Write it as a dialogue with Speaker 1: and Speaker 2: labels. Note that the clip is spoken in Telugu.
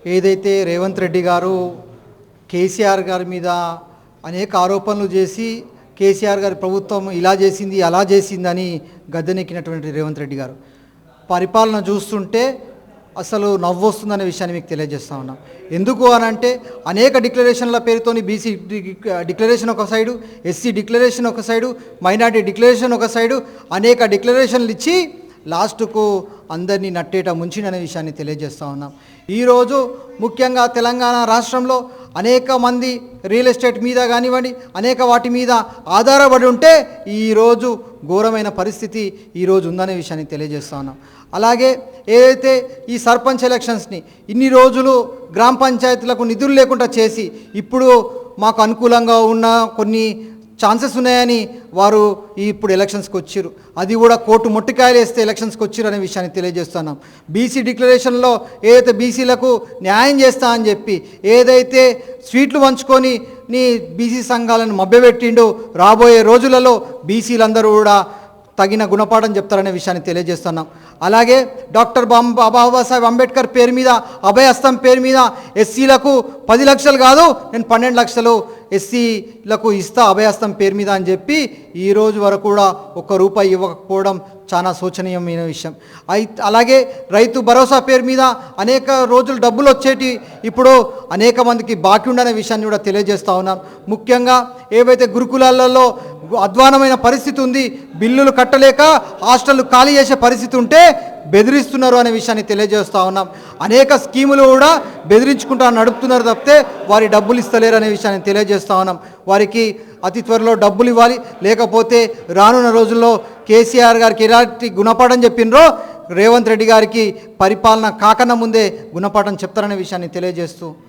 Speaker 1: ఏదైతే రేవంత్ రెడ్డి గారు కేసీఆర్ గారి మీద అనేక ఆరోపణలు చేసి కేసీఆర్ గారి ప్రభుత్వం ఇలా చేసింది అలా చేసిందని గద్దెనెక్కినటువంటి రేవంత్ రెడ్డి గారు పరిపాలన చూస్తుంటే అసలు నవ్వొస్తుందనే విషయాన్ని మీకు తెలియజేస్తా ఉన్నాం. ఎందుకు అనంటే అనేక డిక్లరేషన్ల పేరుతోని బీసీ డిక్లరేషన్ ఒక సైడు, ఎస్సీ డిక్లరేషన్ ఒక సైడు, మైనార్టీ డిక్లరేషన్ ఒక సైడు, అనేక డిక్లరేషన్లు ఇచ్చి లాస్ట్కు అందరినీ నట్టేట ముంచిననే విషయాన్ని తెలియజేస్తూ ఉన్నాం. ఈరోజు ముఖ్యంగా తెలంగాణ రాష్ట్రంలో అనేక మంది రియల్ ఎస్టేట్ మీద కానివ్వండి అనేక వాటి మీద ఆధారపడి ఉంటే ఈరోజు ఘోరమైన పరిస్థితి ఈరోజు ఉందనే విషయాన్ని తెలియజేస్తూ ఉన్నాం. అలాగే ఏదైతే ఈ సర్పంచ్ ఎలక్షన్స్ని ఇన్ని రోజులు గ్రామ పంచాయతీలకు నిధులు లేకుండా చేసి ఇప్పుడు మాకు అనుకూలంగా ఉన్న కొన్ని ఛాన్సెస్ ఉన్నాయని వారు ఇప్పుడు ఎలక్షన్స్కి వచ్చారు. అది కూడా కోర్టు మొట్టికాయలు వేస్తే ఎలక్షన్స్కి వచ్చారు అనే విషయాన్ని తెలియజేస్తున్నాం. బీసీ డిక్లరేషన్లో ఏదైతే బీసీలకు న్యాయం చేస్తా అని చెప్పి ఏదైతే స్వీట్లు పంచుకొని నీ బీసీ సంఘాలను మభ్యపెట్టిండో రాబోయే రోజులలో బీసీలందరూ కూడా తగిన గుణపాఠం చెప్తారనే విషయాన్ని తెలియజేస్తున్నాం. అలాగే డాక్టర్ బాబాసాహెబ్ అంబేద్కర్ పేరు మీద అభయహస్తం పేరు మీద ఎస్సీలకు 10 లక్షలు కాదు నేను 12 లక్షలు ఎస్సీలకు ఇస్తా అభయహస్తం పేరు మీద అని చెప్పి ఈరోజు వరకు కూడా ₹1 ఇవ్వకపోవడం చాలా శోచనీయమైన విషయం. అలాగే రైతు భరోసా పేరు మీద అనేక రోజులు డబ్బులు వచ్చేటి ఇప్పుడు అనేక మందికి బాకీ ఉండనే విషయాన్ని కూడా తెలియజేస్తూ ఉన్నాం. ముఖ్యంగా ఏవైతే గురుకులాలలో అధ్వానమైన పరిస్థితి ఉంది, బిల్లులు కట్టలేక హాస్టళ్ళు ఖాళీ చేసే పరిస్థితి ఉంటే బెదిరిస్తున్నారు అనే విషయాన్ని తెలియజేస్తూ ఉన్నాం. అనేక స్కీములు కూడా బెదిరించుకుంటా నడుపుతున్నారు తప్పితే వారి డబ్బులు ఇస్తలేరు అనే విషయాన్ని తెలియజేస్తూ ఉన్నాం. వారికి అతి త్వరలో డబ్బులు ఇవ్వాలి, లేకపోతే రానున్న రోజుల్లో కేసీఆర్ గారికి ఎలాంటి గుణపాఠం చెప్పినరో రేవంత్ రెడ్డి గారికి పరిపాలన కాకన్నా ముందే గుణపాఠం చెప్తారనే విషయాన్ని తెలియజేస్తూ